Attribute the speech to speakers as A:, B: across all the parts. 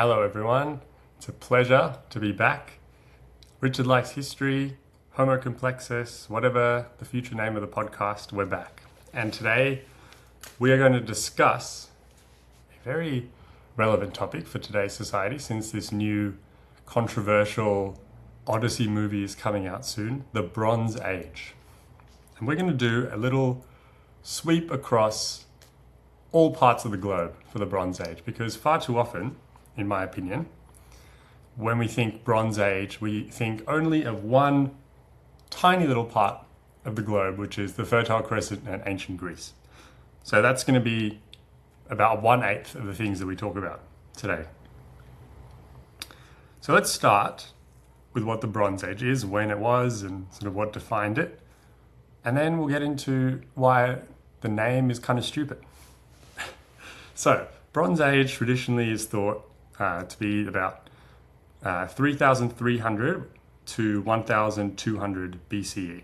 A: Hello everyone, it's a pleasure to be back. Richard likes history, Homo complexus, whatever the future name of the podcast, we're back. And today we are going to discuss a very relevant topic for today's society since this new controversial Odyssey movie is coming out soon, the Bronze Age. And we're going to do a little sweep across all parts of the globe for the Bronze Age, because far too often, in my opinion, when we think Bronze Age, we think only of one tiny little part of the globe, which is the Fertile Crescent and ancient Greece. So that's going to be about 1/8 of the things that we talk about today. So let's start with what the Bronze Age is, when it was, and sort of what defined it. And then we'll get into why the name is kind of stupid. So, Bronze Age traditionally is thought to be about 3,300 to 1,200 BCE.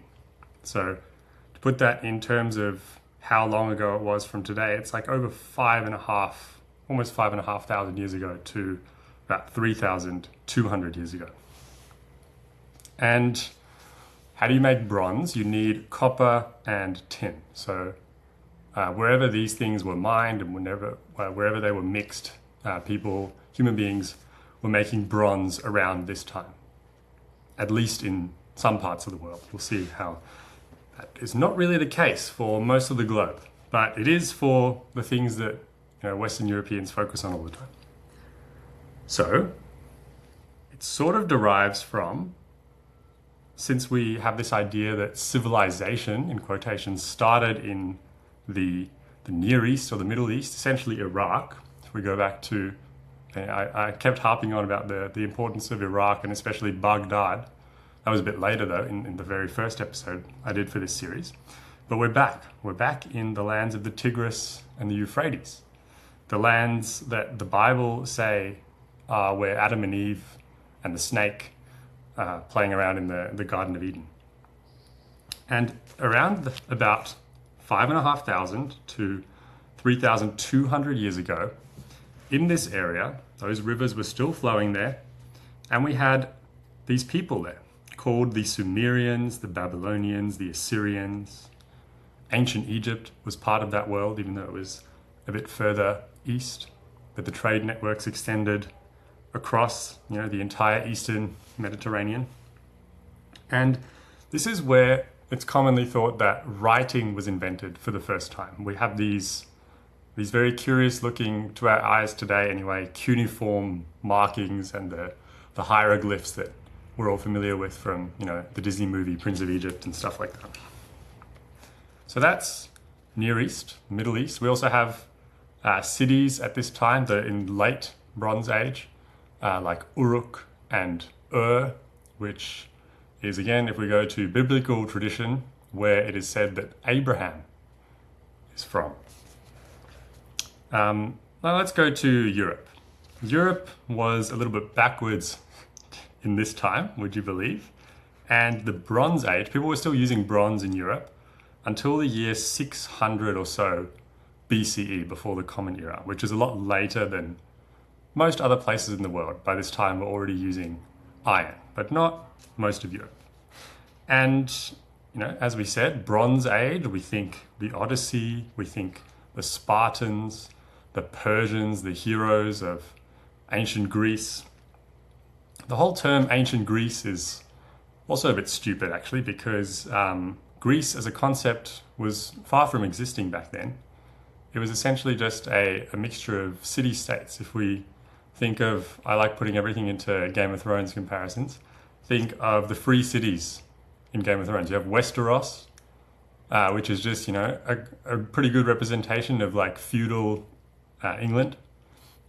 A: So, to put that in terms of how long ago it was from today, it's like over almost 5,500 years ago to about 3,200 years ago. And how do you make bronze? You need copper and tin. So wherever these things were mined and wherever they were mixed, human beings were making bronze around this time, at least in some parts of the world. We'll see how that is not really the case for most of the globe, but it is for the things that Western Europeans focus on all the time. So it sort of derives from, since we have this idea that civilization, in quotations, started in the Near East or the Middle East, essentially Iraq. If we go back to, I kept harping on about the importance of Iraq and especially Baghdad. That was a bit later though, in the very first episode I did for this series. But we're back. We're back in the lands of the Tigris and the Euphrates. The lands that the Bible say are where Adam and Eve and the snake playing around in the Garden of Eden. And around about 5,500 to 3,200 years ago, in this area, those rivers were still flowing there, and we had these people there called the Sumerians, the Babylonians, the Assyrians. Ancient Egypt was part of that world, even though it was a bit further east, but the trade networks extended across the entire eastern Mediterranean. And this is where it's commonly thought that writing was invented for the first time. We have these very curious looking, to our eyes today anyway, cuneiform markings and the hieroglyphs that we're all familiar with from the Disney movie Prince of Egypt and stuff like that. So that's Near East, Middle East. We also have cities at this time that are in late Bronze Age, like Uruk and Ur, which is, again, if we go to biblical tradition, where it is said that Abraham is from. Now let's go to Europe. Europe was a little bit backwards in this time, would you believe? And the Bronze Age, people were still using bronze in Europe until the year 600 or so BCE, before the Common Era, which is a lot later than most other places in the world. By this time, we're already using iron, but not most of Europe. And, as we said, Bronze Age, we think the Odyssey, we think the Spartans, the Persians, the heroes of ancient Greece. The whole term ancient Greece is also a bit stupid, actually, because Greece as a concept was far from existing back then. It was essentially just a mixture of city-states. If we think of, I like putting everything into Game of Thrones comparisons, think of the free cities in Game of Thrones. You have Westeros, which is just, a pretty good representation of like feudal England.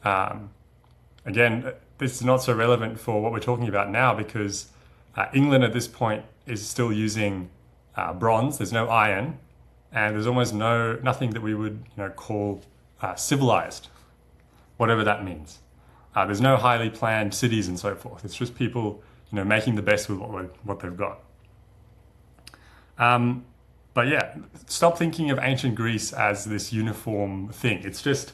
A: Again, this is not so relevant for what we're talking about now because England at this point is still using bronze. There's no iron, and there's almost nothing that we would call civilized, whatever that means. There's no highly planned cities and so forth. It's just people making the best with what they've got. But yeah, stop thinking of ancient Greece as this uniform thing. It's just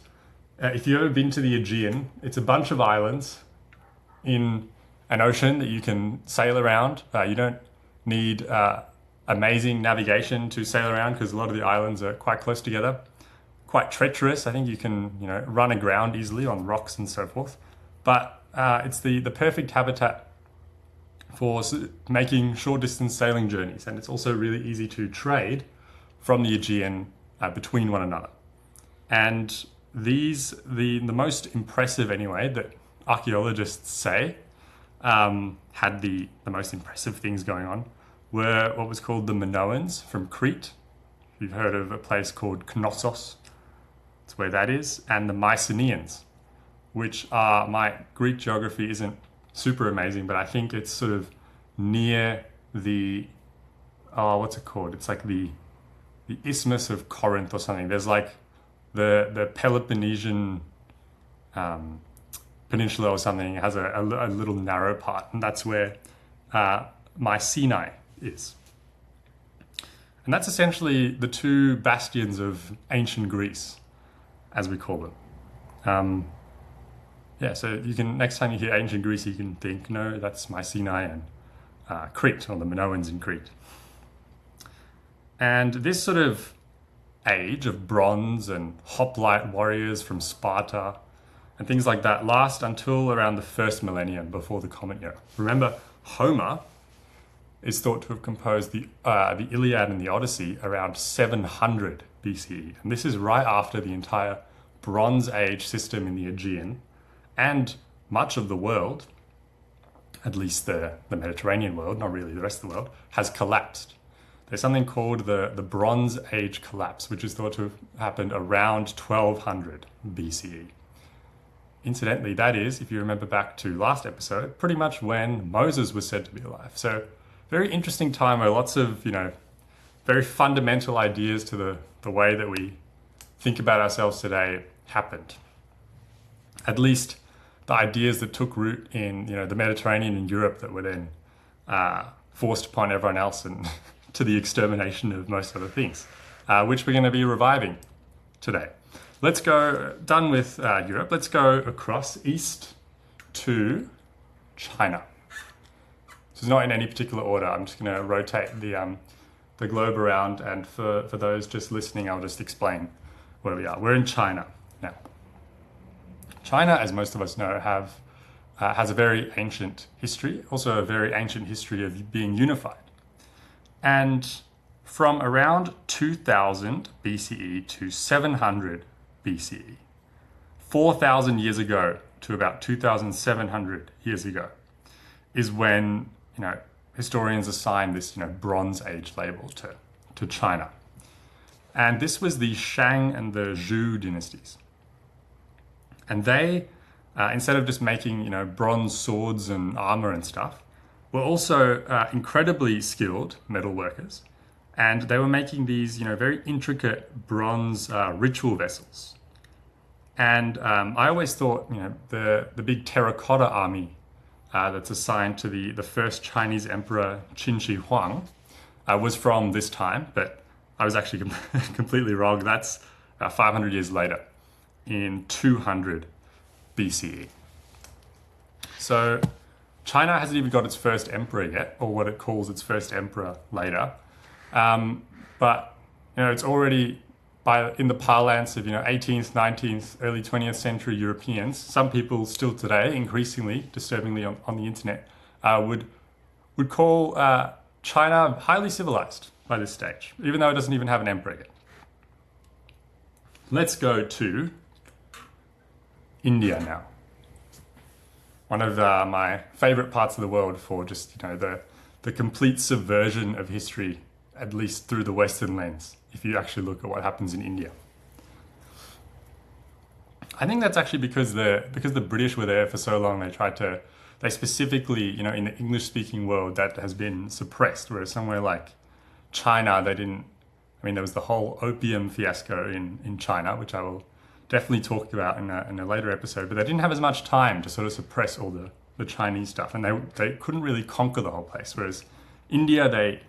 A: if you've ever been to the Aegean, it's a bunch of islands in an ocean that you can sail around. You don't need amazing navigation to sail around because a lot of the islands are quite close together. Quite treacherous. I think you can, run aground easily on rocks and so forth. But it's the perfect habitat for making short distance sailing journeys, and it's also really easy to trade from the Aegean between one another. And these, the most impressive anyway, that archaeologists say had the most impressive things going on, were what was called the Minoans from Crete. You've heard of a place called Knossos, that's where that is, and the Mycenaeans, which are, my Greek geography isn't super amazing, but I think it's sort of near the, what's it called? It's like the Isthmus of Corinth or something. There's like the Peloponnesian peninsula or something has a little narrow part, and that's where Mycenae is. And that's essentially the two bastions of ancient Greece, as we call them. So you can, next time you hear ancient Greece, you can think, no, that's Mycenae and Crete, or the Minoans in Crete. And this sort of age of bronze and hoplite warriors from Sparta and things like that last until around the first millennium before the Common Era. Remember, Homer is thought to have composed the Iliad and the Odyssey around 700 BCE. And this is right after the entire Bronze Age system in the Aegean and much of the world, at least the Mediterranean world, not really the rest of the world, has collapsed. There's something called the Bronze Age collapse, which is thought to have happened around 1200 BCE. Incidentally, that is, if you remember back to last episode, pretty much when Moses was said to be alive. So very interesting time where lots of, very fundamental ideas to the way that we think about ourselves today happened. At least the ideas that took root in, the Mediterranean and Europe that were then forced upon everyone else and to the extermination of most other things, which we're going to be reviving today. Let's go, done with Europe, let's go across east to China. This is not in any particular order. I'm just going to rotate the globe around, and for those just listening, I'll just explain where we are. We're in China now. China, as most of us know, has a very ancient history, also a very ancient history of being unified. And from around 2000 BCE to 700 BCE, 4,000 years ago to about 2,700 years ago, is when, historians assign this, Bronze Age label to China. And this was the Shang and the Zhou dynasties. And they, instead of just making, bronze swords and armor and stuff, were also incredibly skilled metal workers. And they were making these, very intricate bronze ritual vessels. And I always thought, the big terracotta army that's assigned to the first Chinese emperor, Qin Shi Huang, was from this time, but I was actually completely wrong. That's 500 years later, in 200 BCE. So China hasn't even got its first emperor yet, or what it calls its first emperor later. But it's already in the parlance of 18th, 19th, early 20th century Europeans. Some people still today, increasingly disturbingly on the internet, would call China highly civilized by this stage, even though it doesn't even have an emperor yet. Let's go to India now. One of my favorite parts of the world for just the complete subversion of history, at least through the Western lens, if you actually look at what happens in India. I think that's actually because the British were there for so long, they specifically, in the English-speaking world, that has been suppressed, whereas somewhere like China, there was the whole opium fiasco in China, which I will definitely talk about in a later episode, but they didn't have as much time to sort of suppress all the Chinese stuff, and they couldn't really conquer the whole place, whereas India, they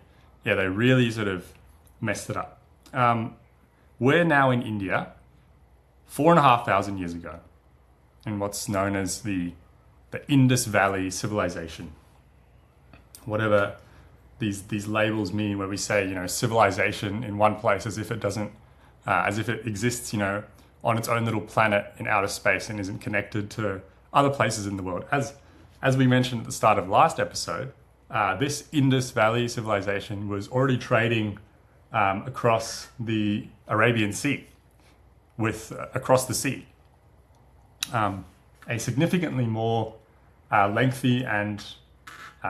A: really sort of messed it up. We're now in India 4,500 years ago in what's known as the Indus Valley civilization. Whatever these labels mean, where we say, civilization in one place as if it doesn't, as if it exists, on its own little planet in outer space and isn't connected to other places in the world. As we mentioned at the start of last episode, this Indus Valley civilization was already trading across the Arabian Sea, across the sea. A significantly more lengthy and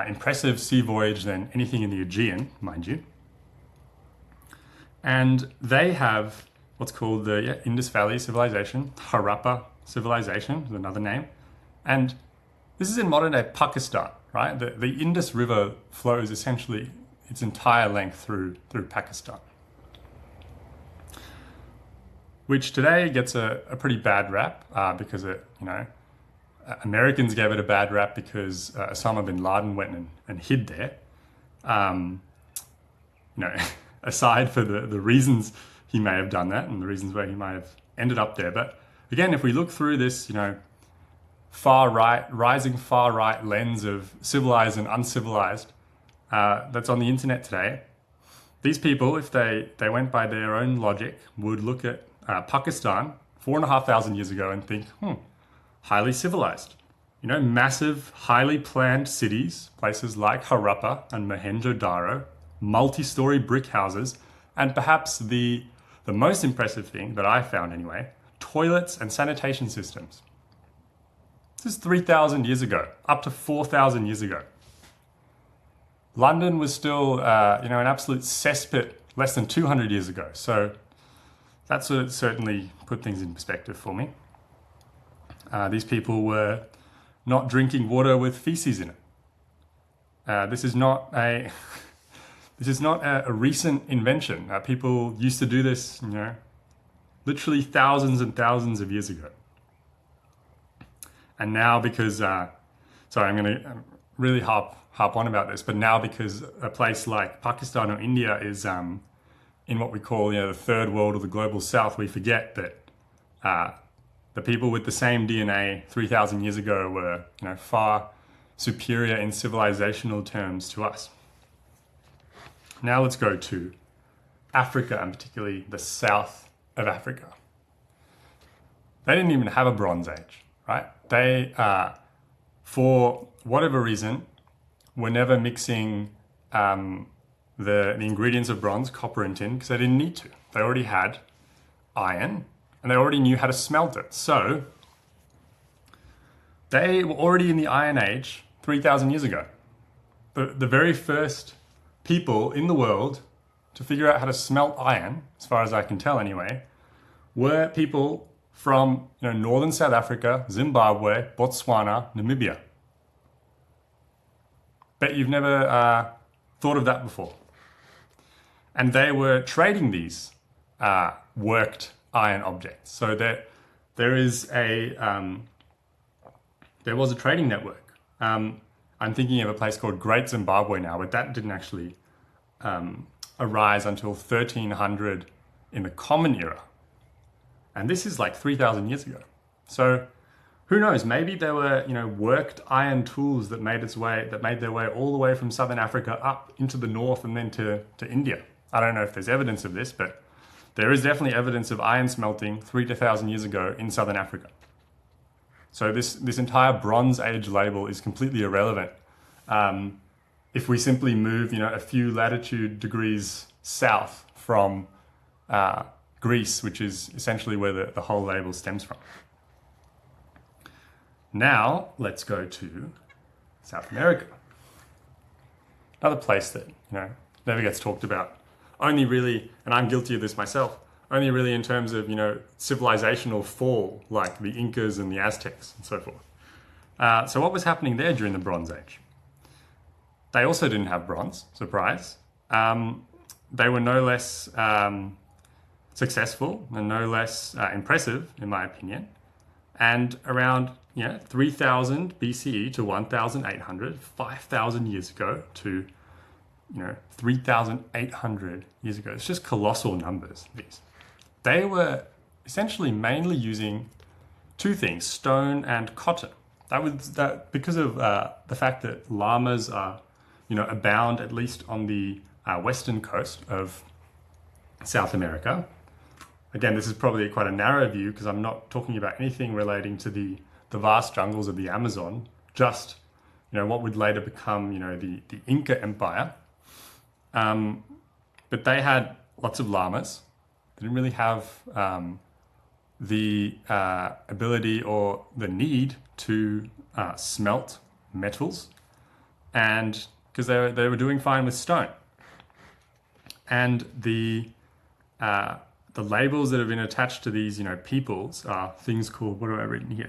A: impressive sea voyage than anything in the Aegean, mind you. And they have what's called the Indus Valley civilization. Harappa civilization is another name. And this is in modern day Pakistan, right? The Indus River flows essentially its entire length through Pakistan, which today gets a pretty bad rap because Americans gave it a bad rap because Osama bin Laden went and hid there. Aside for the reasons he may have done that and the reasons where he might have ended up there. But again, if we look through this, rising far right lens of civilized and uncivilized that's on the internet today, these people, if they went by their own logic, would look at Pakistan 4,500 years ago and think, highly civilized. Massive, highly planned cities, places like Harappa and Mohenjo-daro, multi-story brick houses, and perhaps the most impressive thing that I found anyway, toilets and sanitation systems. This is 3,000 years ago, up to 4,000 years ago. London was still, an absolute cesspit less than 200 years ago. So that certainly put things in perspective for me. These people were not drinking water with feces in it. This is not a recent invention. People used to do this, literally thousands and thousands of years ago. And now because, I'm going to really harp on about this, but now because a place like Pakistan or India is in what we call the third world or the global south, we forget that the people with the same DNA 3,000 years ago were far superior in civilizational terms to us. Now let's go to Africa, and particularly the south of Africa. They didn't even have a Bronze Age, right? They, for whatever reason, were never mixing the ingredients of bronze, copper and tin, because they didn't need to. They already had iron, and they already knew how to smelt it. So they were already in the Iron Age 3,000 years ago. The very first people in the world to figure out how to smelt iron, as far as I can tell anyway, were people from northern South Africa, Zimbabwe, Botswana, Namibia. Bet you've never thought of that before. And they were trading these worked iron objects. So there was a trading network. I'm thinking of a place called Great Zimbabwe now, but that didn't actually arise until 1300 in the Common Era. And this is like 3,000 years ago. So who knows, maybe there were, worked iron tools that made their way all the way from Southern Africa up into the north and then to India. I don't know if there's evidence of this, but there is definitely evidence of iron smelting 3,000 years ago in Southern Africa. So this entire Bronze Age label is completely irrelevant. If we simply move, a few latitude degrees south from Greece, which is essentially where the whole label stems from. Now, let's go to South America. Another place that, never gets talked about. Only really, and I'm guilty of this myself, only really in terms of, civilizational fall, like the Incas and the Aztecs and so forth. So what was happening there during the Bronze Age? They also didn't have bronze, surprise. They were no less successful and no less impressive, in my opinion. And around 3000 BCE to 1800, 5,000 years ago to 3,800 years ago. It's just colossal numbers, these. They were essentially mainly using two things: stone and cotton. That because of the fact that llamas are, abound at least on the western coast of South America. Again, this is probably quite a narrow view because I'm not talking about anything relating to the vast jungles of the Amazon, just what would later become the Inca Empire. But they had lots of llamas. They didn't really have the ability or the need to smelt metals, and because they were doing fine with stone. And the labels that have been attached to these peoples are things called, what have I written here?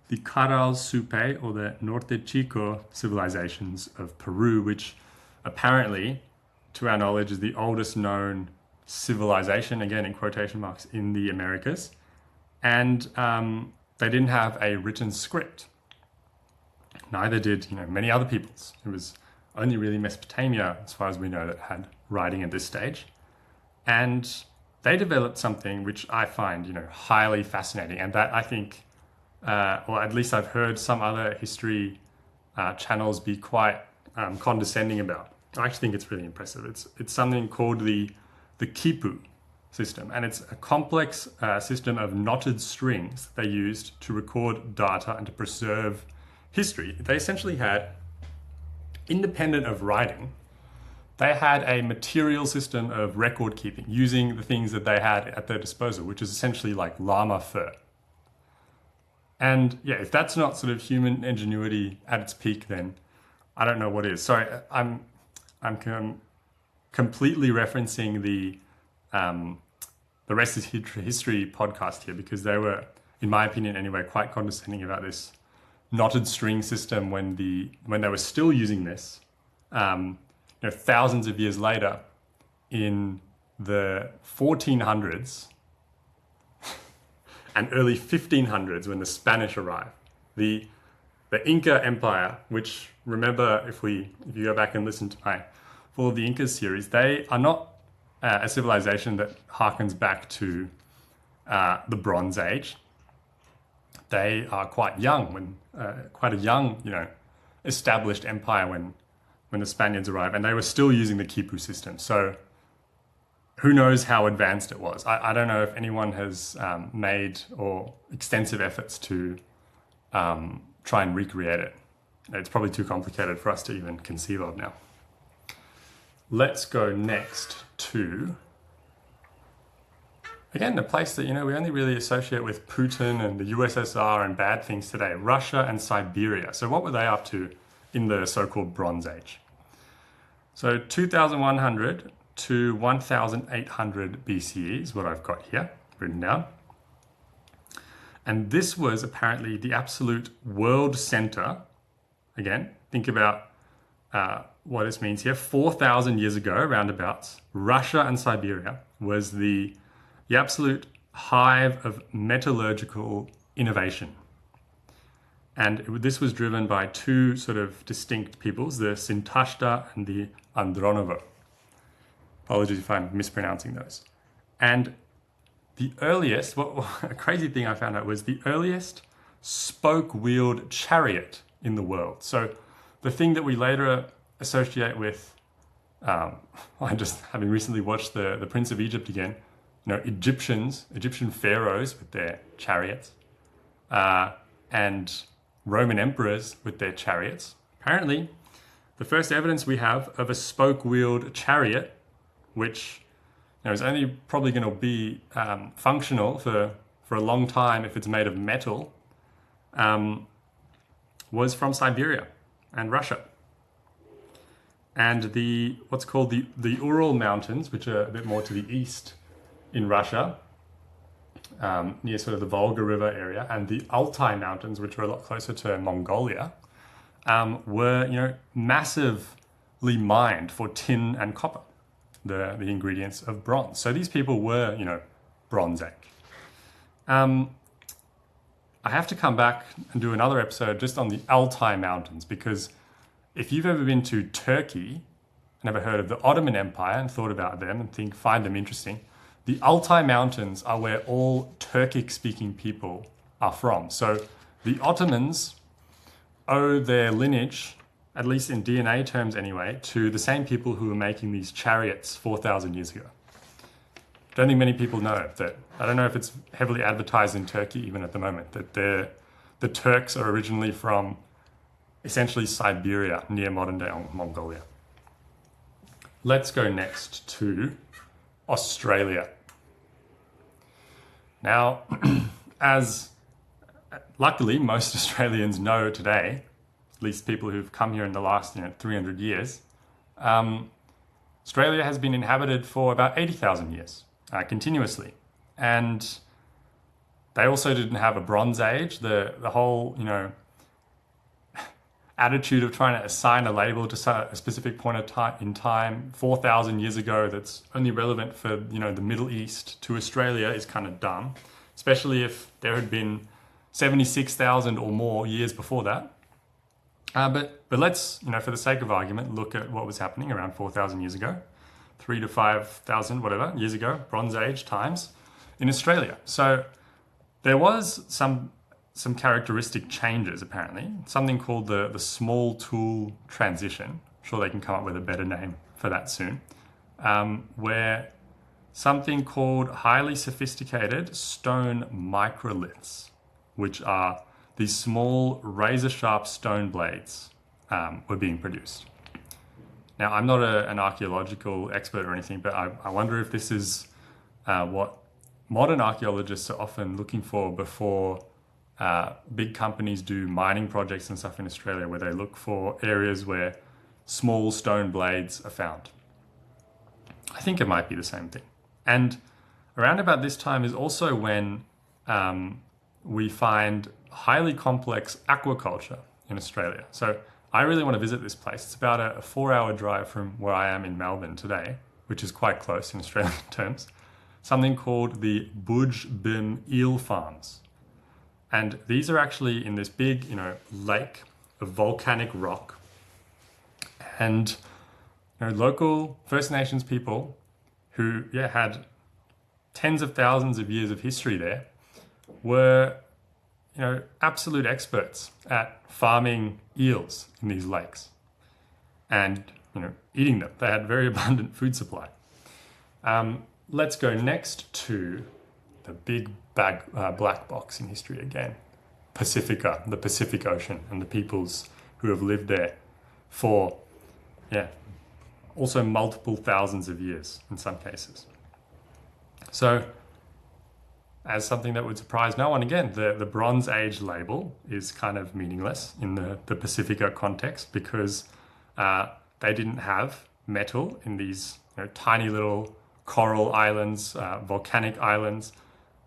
A: The Caral Supe, or the Norte Chico civilizations of Peru, which apparently, to our knowledge, is the oldest known civilization, again in quotation marks, in the Americas. And they didn't have a written script. Neither did many other peoples. It was only really Mesopotamia, as far as we know, that had writing at this stage. And they developed something which I find highly fascinating, and that I think, or at least I've heard some other history channels be quite condescending about. I actually think it's really impressive. It's something called the quipu system, and it's a complex system of knotted strings that they used to record data and to preserve history. They essentially had, independent of writing, they had a material system of record keeping using the things that they had at their disposal, which is essentially like llama fur. And yeah, if that's not sort of human ingenuity at its peak, then I don't know what is. Sorry, I'm completely referencing the Rest is History podcast here, because they were, in my opinion anyway, quite condescending about this knotted string system when they were still using this, thousands of years later, in the 1400s and early 1500s, when the Spanish arrived. The Inca Empire, which, remember, if you go back and listen to my Full of the Incas series, they are not a civilization that harkens back to the Bronze Age. They are quite young, quite a young, established empire when the Spaniards arrived, and they were still using the quipu system. So who knows how advanced it was? I don't know if anyone has made or extensive efforts to try and recreate it. It's probably too complicated for us to even conceive of now. Let's go next to, again, the place that we only really associate with Putin and the USSR and bad things today, Russia and Siberia. So what were they up to in the so-called Bronze Age? So 2100 to 1800 BCE is what I've got here written down. And this was apparently the absolute world center. Again, think about what this means here. 4,000 years ago, roundabouts, Russia and Siberia was the absolute hive of metallurgical innovation. And this was driven by two sort of distinct peoples, the Sintashta and the Andronovo. Apologies if I'm mispronouncing those. And the earliest, a crazy thing I found out, was the earliest spoke-wheeled chariot in the world. So the thing that we later associate with, I just, having recently watched the Prince of Egypt again, Egyptian pharaohs with their chariots, and Roman emperors with their chariots. Apparently, the first evidence we have of a spoke-wheeled chariot, which is only probably going to be functional for a long time if it's made of metal, was from Siberia and Russia. And what's called the Ural Mountains, which are a bit more to the east in Russia, near sort of the Volga River area, and the Altai Mountains, which are a lot closer to Mongolia, were massively mined for tin and copper, the ingredients of bronze. So these people were Bronze Age. I have to come back and do another episode just on the Altai Mountains, because if you've ever been to Turkey and ever heard of the Ottoman Empire and thought about them and find them interesting, the Altai Mountains are where all Turkic-speaking people are from. So the Ottomans owe their lineage, at least in DNA terms anyway, to the same people who were making these chariots 4,000 years ago. Don't think many people know that. I don't know if it's heavily advertised in Turkey even at the moment, that the Turks are originally from essentially Siberia, near modern-day Mongolia. Let's go next to Australia. Now, as luckily most Australians know today, at least people who've come here in the last 300 years, Australia has been inhabited for about 80,000 years, continuously. And they also didn't have a Bronze Age. The whole, attitude of trying to assign a label to a specific point in time 4,000 years ago that's only relevant for the Middle East to Australia is kind of dumb, especially if there had been 76,000 or more years before that. But let's, for the sake of argument, look at what was happening around 4,000 years ago, 3 to 5,000, whatever, years ago, Bronze Age times in Australia. So there was some characteristic changes, apparently. Something called the small tool transition. I'm sure they can come up with a better name for that soon. Where something called highly sophisticated stone microliths, which are these small razor-sharp stone blades, were being produced. Now, I'm not an archaeological expert or anything, but I wonder if this is what modern archaeologists are often looking for before big companies do mining projects and stuff in Australia, where they look for areas where small stone blades are found. I think it might be the same thing. And around about this time is also when we find highly complex aquaculture in Australia. So I really want to visit this place. It's about a 4-hour drive from where I am in Melbourne today, which is quite close in Australian terms. Something called the Budge Bin Eel Farms. And these are actually in this big, lake of volcanic rock. And local First Nations people who had tens of thousands of years of history there were absolute experts at farming eels in these lakes and eating them. They had very abundant food supply. Let's go next to the big black box in history again. Pasifika, the Pacific Ocean, and the peoples who have lived there for, also multiple thousands of years in some cases. So, as something that would surprise no one, again, the Bronze Age label is kind of meaningless in the Pasifika context because they didn't have metal in these tiny little coral islands, volcanic islands,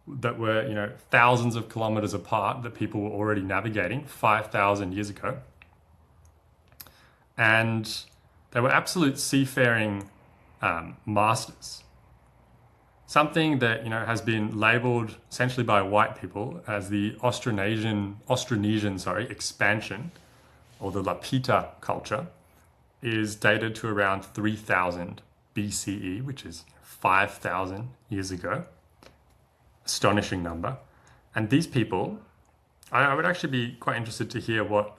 A: that were, thousands of kilometers apart that people were already navigating 5,000 years ago. And they were absolute seafaring masters. Something that, has been labeled essentially by white people as the Austronesian expansion, or the Lapita culture, is dated to around 3000 BCE, which is 5,000 years ago. Astonishing number. And these people, I would actually be quite interested to hear what,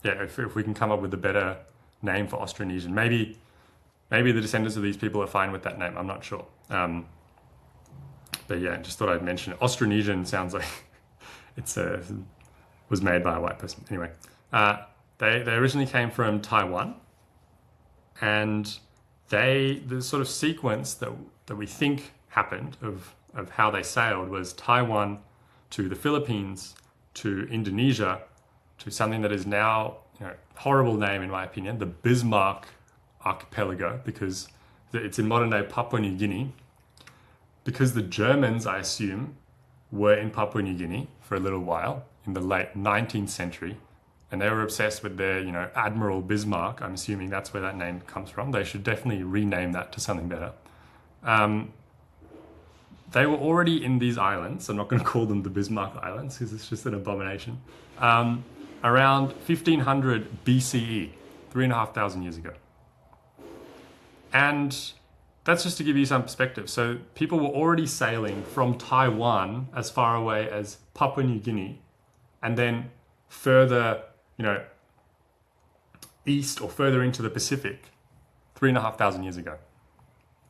A: if we can come up with a better name for Austronesian. Maybe the descendants of these people are fine with that name. I'm not sure. But just thought I'd mention it. Austronesian sounds like was made by a white person. Anyway, they originally came from Taiwan, and the sort of sequence that we think happened of how they sailed was Taiwan to the Philippines to Indonesia to something that is now, horrible name in my opinion, the Bismarck Archipelago, because it's in modern day Papua New Guinea, because the Germans, I assume, were in Papua New Guinea for a little while in the late 19th century, and they were obsessed with their, Admiral Bismarck. I'm assuming that's where that name comes from. They should definitely rename that to something better. They were already in these islands. I'm not going to call them the Bismarck Islands because it's just an abomination. Around 1500 BCE, 3,500 years ago. And that's just to give you some perspective. So people were already sailing from Taiwan as far away as Papua New Guinea, and then further, east or further into the Pacific 3,500 years ago.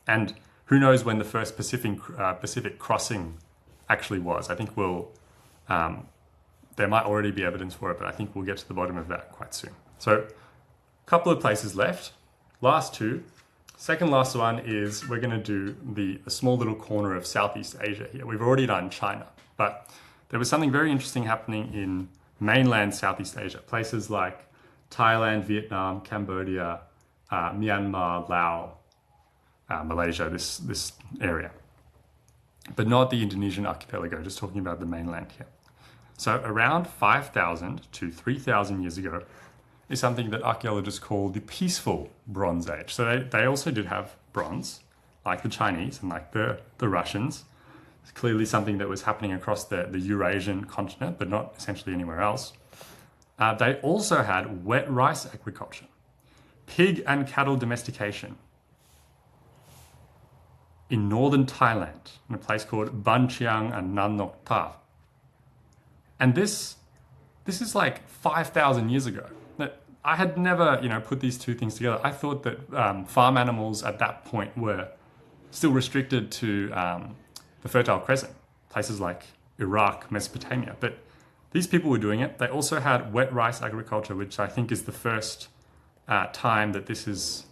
A: And who knows when the first Pacific crossing actually was. I think there might already be evidence for it, but I think we'll get to the bottom of that quite soon. So a couple of places left. Last two. Second last one is we're going to do a small little corner of Southeast Asia here. We've already done China, but there was something very interesting happening in mainland Southeast Asia. Places like Thailand, Vietnam, Cambodia, Myanmar, Laos, Malaysia, this area. But not the Indonesian archipelago, just talking about the mainland here. So around 5,000 to 3,000 years ago is something that archaeologists call the peaceful Bronze Age. So they also did have bronze, like the Chinese and like the Russians. It's clearly something that was happening across the Eurasian continent, but not essentially anywhere else. They also had wet rice agriculture, pig and cattle domestication in northern Thailand, in a place called Ban Chiang and Nan Nok Ta. And this is like 5,000 years ago. I had never, put these two things together. I thought that farm animals at that point were still restricted to the Fertile Crescent, places like Iraq, Mesopotamia. But these people were doing it. They also had wet rice agriculture, which I think is the first time that this has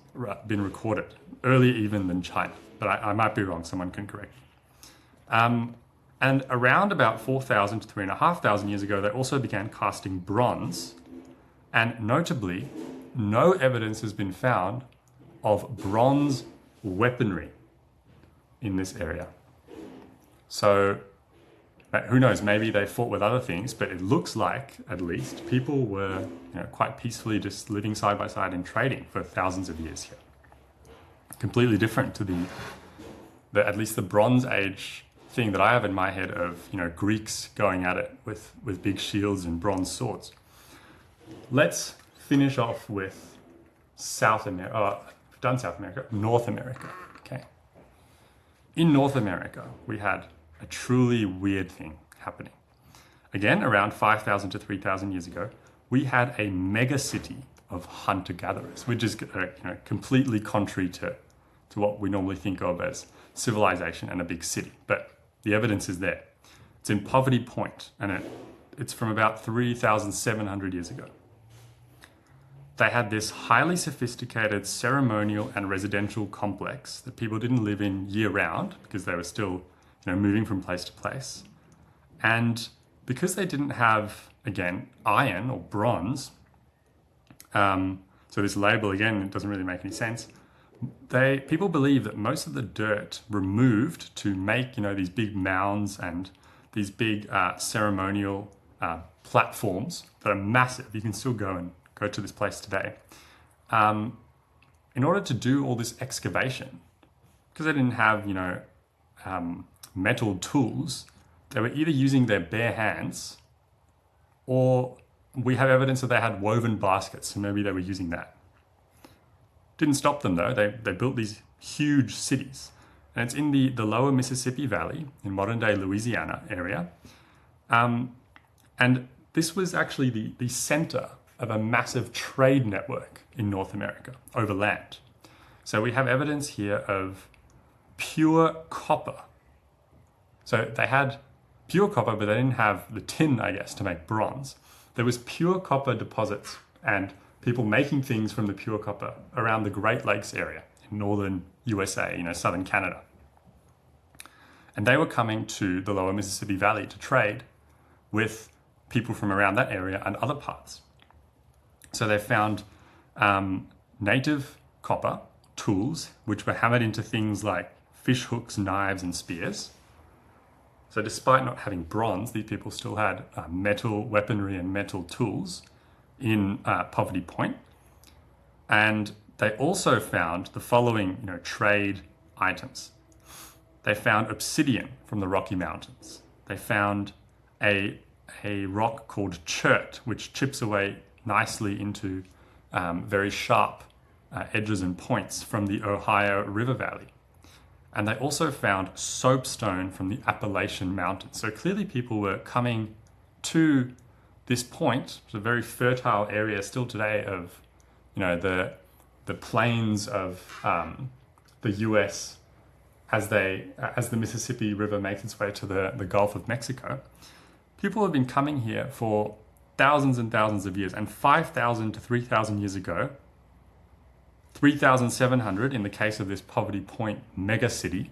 A: been recorded, earlier even than China. But I might be wrong, someone can correct me. And around about 4,000 to 3,500 years ago, they also began casting bronze. And notably, no evidence has been found of bronze weaponry in this area. So who knows, maybe they fought with other things, but it looks like, at least, people were quite peacefully just living side by side and trading for thousands of years here. Completely different to the at least the Bronze Age thing that I have in my head of Greeks going at it with big shields and bronze swords. Let's finish off with South America. We've done South America, North America. Okay. In North America, we had a truly weird thing happening. Again, around 5,000 to 3,000 years ago, we had a mega city of hunter-gatherers, which is completely contrary to what we normally think of as civilization and a big city. But the evidence is there. It's in Poverty Point, and it's from about 3,700 years ago. They had this highly sophisticated ceremonial and residential complex that people didn't live in year-round because they were still moving from place to place. And because they didn't have, again, iron or bronze, so this label, again, it doesn't really make any sense. People believe that most of the dirt removed to make these big mounds and these big ceremonial platforms that are massive. You can still go to this place today. In order to do all this excavation, because they didn't have metal tools, they were either using their bare hands, or we have evidence that they had woven baskets, so maybe they were using that. Didn't stop them though. They built these huge cities, and it's in the lower Mississippi Valley in modern day Louisiana area. And this was actually the center of a massive trade network in North America over land. So we have evidence here of pure copper. So they had pure copper, but they didn't have the tin, I guess, to make bronze. There was pure copper deposits and people making things from the pure copper around the Great Lakes area in northern USA, southern Canada. And they were coming to the lower Mississippi Valley to trade with people from around that area and other parts. So they found native copper tools, which were hammered into things like fish hooks, knives, and spears. So despite not having bronze, these people still had metal weaponry and metal tools in Poverty Point. And they also found the following trade items. They found obsidian from the Rocky Mountains. They found a rock called chert, which chips away nicely into very sharp edges and points from the Ohio River Valley. And they also found soapstone from the Appalachian Mountains. So clearly people were coming to this point, it's a very fertile area still today of, the plains of the US as the Mississippi River makes its way to the Gulf of Mexico. People have been coming here for thousands and thousands of years, and 5,000 to 3,000 years ago, 3,700 in the case of this Poverty Point mega city,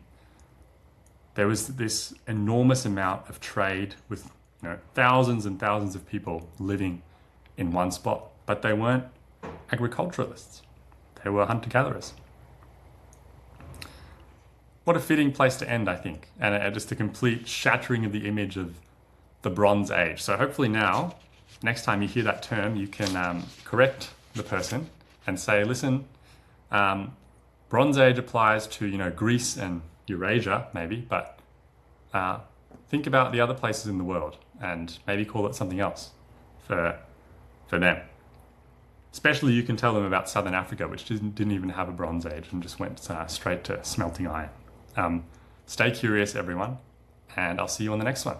A: there was this enormous amount of trade with thousands and thousands of people living in one spot. But they weren't agriculturalists. They were hunter-gatherers. What a fitting place to end, I think, and just a complete shattering of the image of the Bronze Age. So hopefully now, next time you hear that term, you can correct the person and say, listen, Bronze Age applies to Greece and Eurasia maybe, but think about the other places in the world and maybe call it something else for them. Especially you can tell them about Southern Africa, which didn't even have a Bronze Age and just went straight to smelting iron. Stay curious, everyone, and I'll see you on the next one.